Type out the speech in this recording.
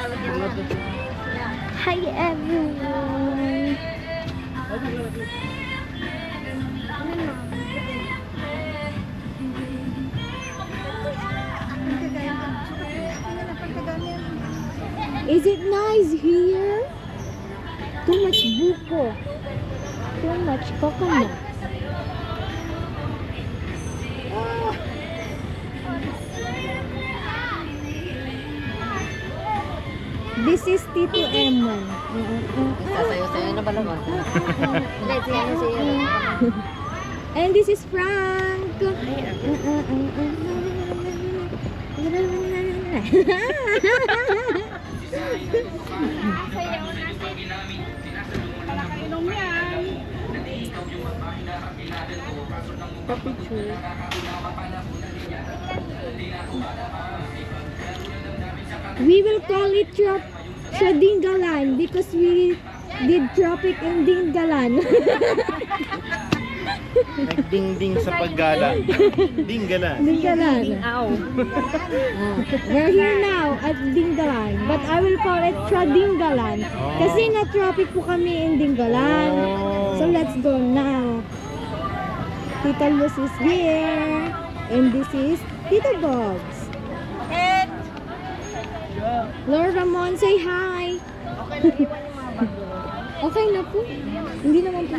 Hi everyone. Is it nice here? Too much buko. Too much coconut. This is Tito Eman. Sasayo-sayo na ba naman? Let's And this is Frank. We will call it Dingalan because we did tropic in Dingalan. Nagding-ding sa paggala. Dinggalan. Dingalan. We're here now at Dingalan, but I will call it Dingalan kasi na-tropic po kami in Dingalan. So let's go now. Tita Luz is here, and this is Tita Bobs. Lord Ramon, say hi. Okay na po. Hindi naman po